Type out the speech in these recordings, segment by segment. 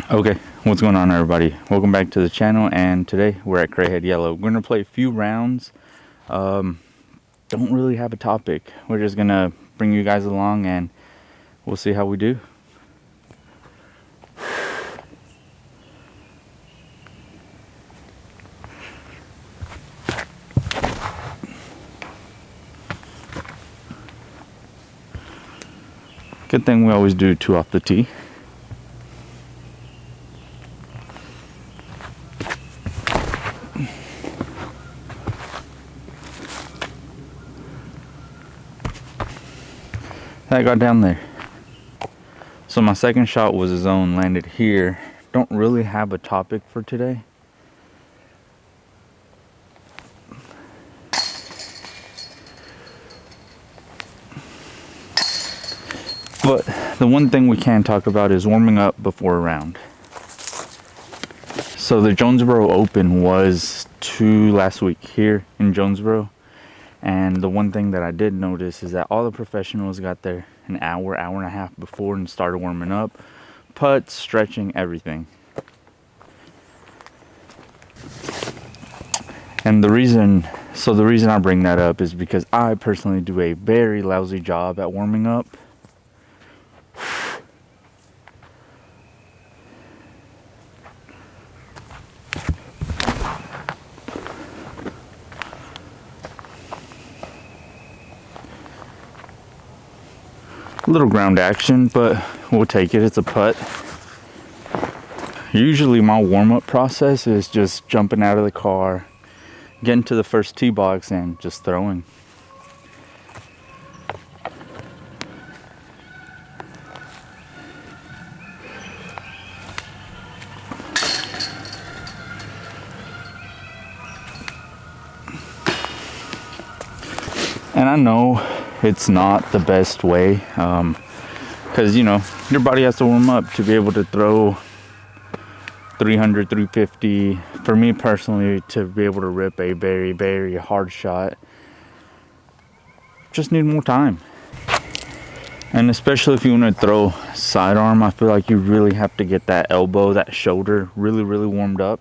Okay, what's going on, everybody? Welcome back to the channel, and today we're at Craighead Yellow. We're gonna play a few rounds. Don't really have a topic. We're just gonna bring you guys along and we'll see how we do. Good thing we always do 2 off the tee. That got down there. So my second shot was a zone, landed here. Don't really have a topic for today. But the one thing we can talk about is warming up before a round. So the Jonesboro Open was last week here in Jonesboro. And the one thing that I did notice is that all the professionals got there an hour and a half before and started warming up. Putts, stretching, everything. And the reason I bring that up is because I personally do a very lousy job at warming up. A little ground action, but we'll take it. It's a putt. Usually my warm-up process is just jumping out of the car, getting to the first tee box and just throwing. And I know it's not the best way, because your body has to warm up to be able to throw 300, 350. For me personally, to be able to rip a very, very hard shot, just need more time. And especially if you want to throw sidearm, I feel like you really have to get that elbow, that shoulder really, really warmed up.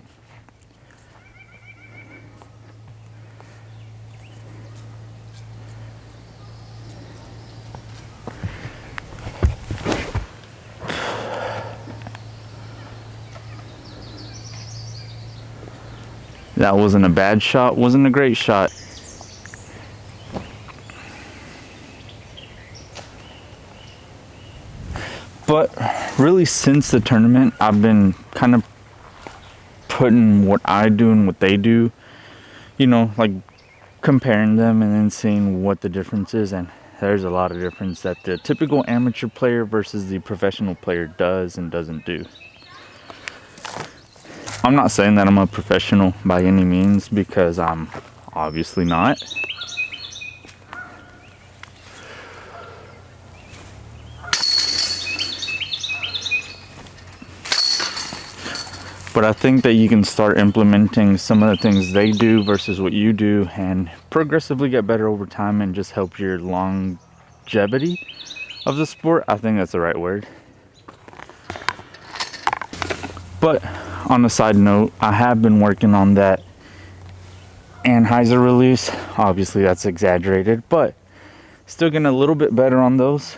That wasn't a bad shot, wasn't a great shot. But really, since the tournament, I've been kind of putting what I do and what they do, like comparing them and then seeing what the difference is. And there's a lot of difference that the typical amateur player versus the professional player does and doesn't do. I'm not saying that I'm a professional by any means, because I'm obviously not. But I think that you can start implementing some of the things they do versus what you do and progressively get better over time and just help your longevity of the sport. I think that's the right word. But on a side note, I have been working on that anhyzer release. Obviously that's exaggerated, but still getting a little bit better on those.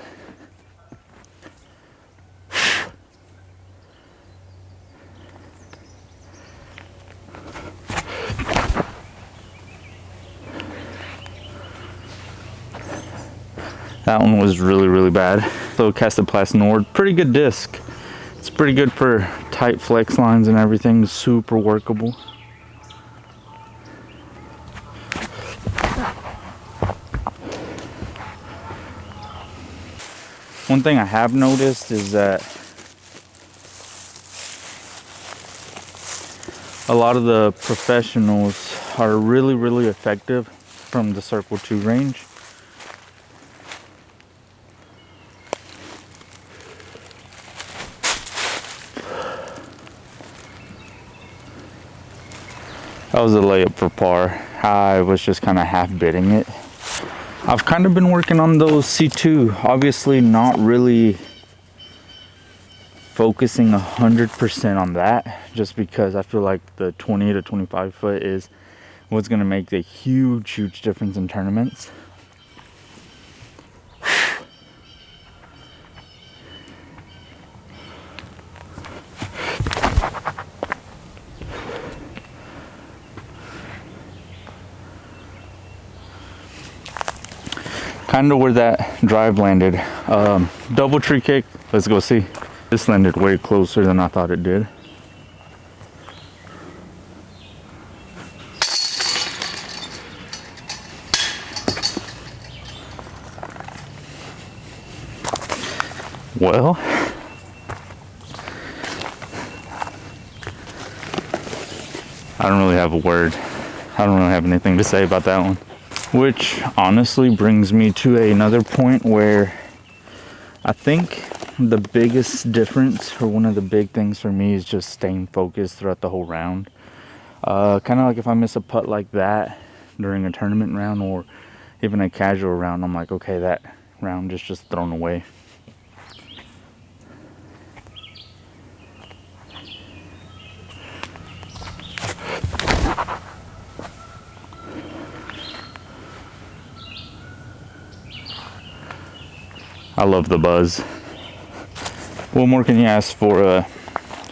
That one was really, really bad. So Castoplast Nord, pretty good disc. It's pretty good for tight flex lines and everything. Super workable. One thing I have noticed is that a lot of the professionals are really, really effective from the Circle 2 range. That was a layup for par. I was just kind of half bidding it. I've kind of been working on those C2. Obviously not really focusing 100% on that, just because I feel like the 20 to 25 foot is what's going to make a huge difference in tournaments. Kind of where that drive landed. Double tree kick. Let's go see. This landed way closer than I thought it did. Well, I don't really have a word. I don't really have anything to say about that one. Which honestly brings me to another point where I think the biggest difference, or one of the big things for me, is just staying focused throughout the whole round. Kind of like if I miss a putt like that during a tournament round or even a casual round, I'm like, okay, that round is just thrown away. I love the buzz. What more can you ask for a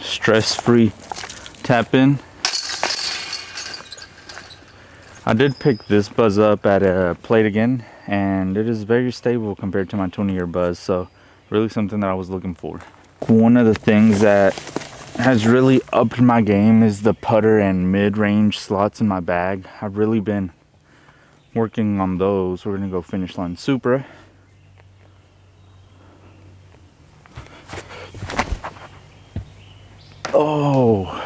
stress-free tap in? I did pick this buzz up at a plate again, and it is very stable compared to my 20-year buzz, so really something that I was looking for. One of the things that has really upped my game is the putter and mid-range slots in my bag. I've really been working on those. We're gonna go finish line Supra. Oh,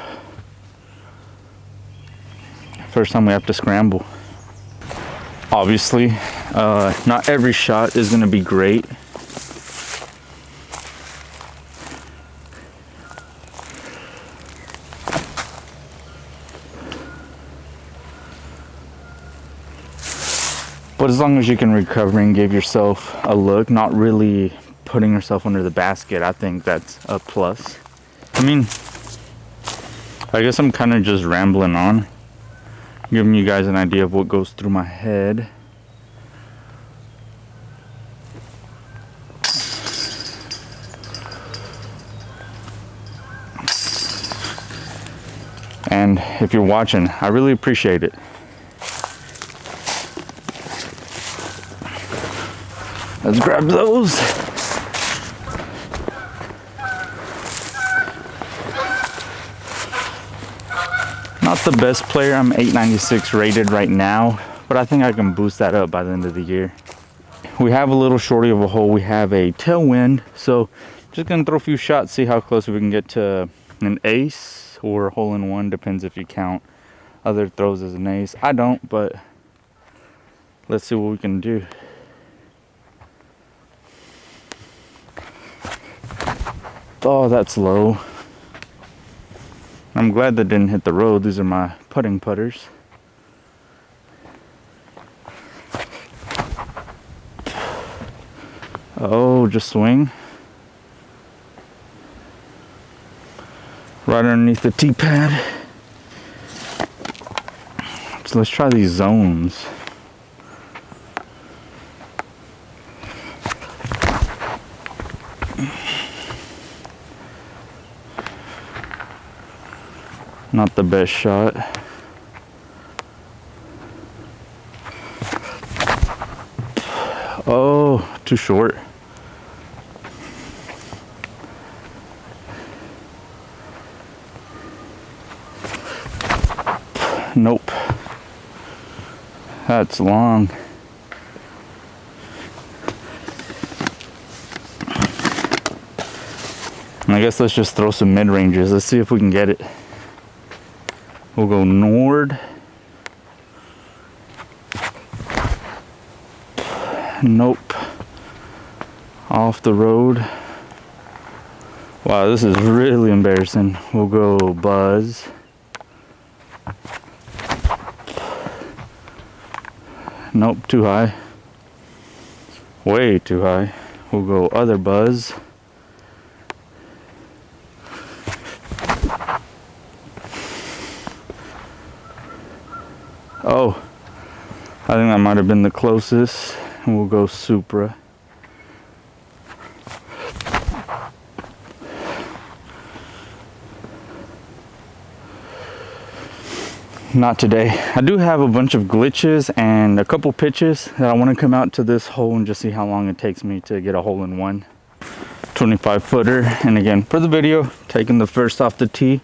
first time we have to scramble. Obviously, not every shot is going to be great. But as long as you can recover and give yourself a look, not really putting yourself under the basket, I think that's a plus. I mean, I guess I'm kind of just rambling on, giving you guys an idea of what goes through my head. And if you're watching, I really appreciate it. Let's grab those. Not the best player. I'm 896 rated right now, but I think I can boost that up by the end of the year. We have a little shorty of a hole. We have a tailwind, so just gonna throw a few shots, see how close we can get to an ace or a hole in one. Depends if you count other throws as an ace. I don't, but let's see what we can do. Oh, that's low. I'm glad that didn't hit the road. These are my putting putters. Oh, just swing. Right underneath the tee pad. So let's try these zones. Not the best shot. Oh, too short. Nope. That's long. And I guess let's just throw some mid-ranges. Let's see if we can get it. We'll go Nord. Nope. Off the road. Wow, this is really embarrassing. We'll go Buzz. Nope, too high. Way too high. We'll go other Buzz. Oh, I think that might have been the closest. And we'll go Supra. Not today. I do have a bunch of glitches and a couple pitches that I want to come out to this hole and just see how long it takes me to get a hole in one. 25 footer. And again, for the video, taking the first off the tee.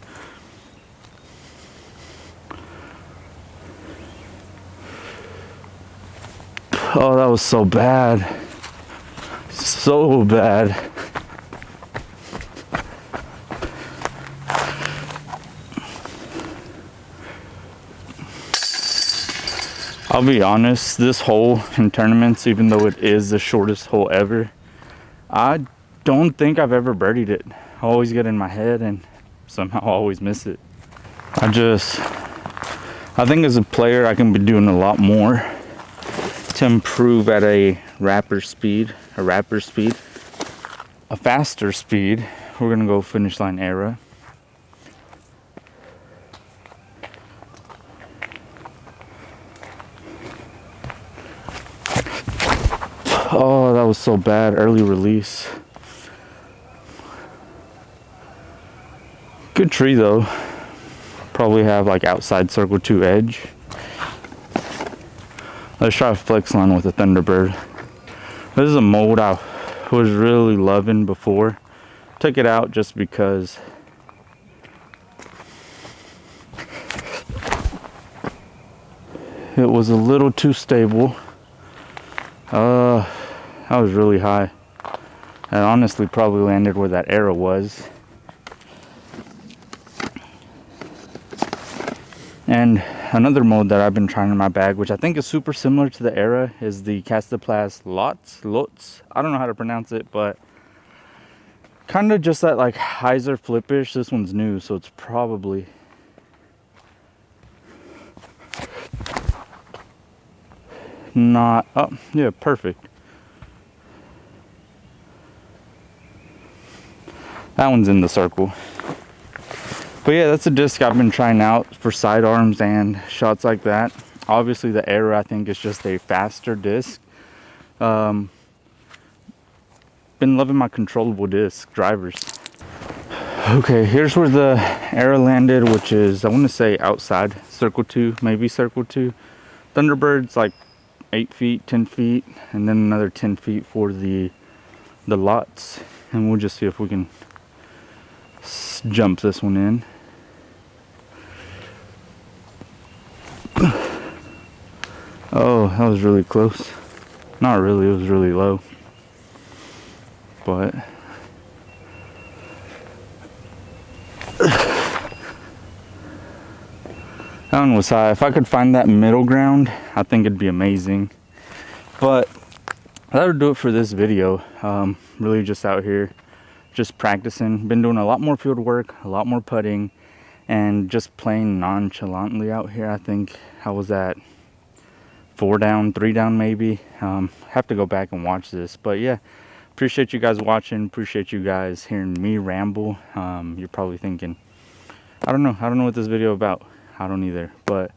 Oh, that was so bad. So bad. I'll be honest, this hole in tournaments, even though it is the shortest hole ever, I don't think I've ever birdied it. I always get in my head and somehow always miss it. I think as a player, I can be doing a lot more to improve at a faster speed. We're gonna go finish line era. Oh, that was so bad. Early release. Good tree though. Probably have like outside circle 2 edge. Let's try a flex line with a Thunderbird. This is a mold I was really loving before. Took it out just because it was a little too stable. That was really high. I honestly probably landed where that arrow was. And another mode that I've been trying in my bag, which I think is super similar to the Era, is the Castaplast Lots. I don't know how to pronounce it, but kind of just that like hyzer flippish. This one's new, so it's probably not. Oh, yeah, perfect. That one's in the circle. But yeah, that's a disc I've been trying out for sidearms and shots like that. Obviously the Era I think is just a faster disc. Been loving my controllable disc drivers. Okay, here's where the Era landed, which is, I want to say outside circle 2, maybe circle 2. Thunderbird's like 8 feet, 10 feet, and then another 10 feet for the lots. And we'll just see if we can jump this one in. Oh, that was really close. Not really, it was really low. But that one was high. If I could find that middle ground, I think it'd be amazing. But that would do it for this video. Really just out here, just practicing. Been doing a lot more field work, a lot more putting, and just playing nonchalantly out here. I think I was at 4 down, 3 down maybe. Have to go back and watch this. But yeah, appreciate you guys watching. Appreciate you guys hearing me ramble. You're probably thinking, I don't know what this video about. I don't either. But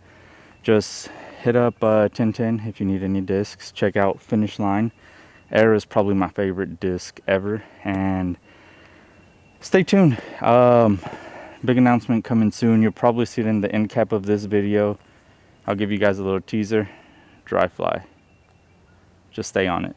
just hit up 1010 if you need any discs. Check out Finish Line. Era is probably my favorite disc ever. And stay tuned. Big announcement coming soon. You'll probably see it in the end cap of this video. I'll give you guys a little teaser. Dry fly. Just stay on it.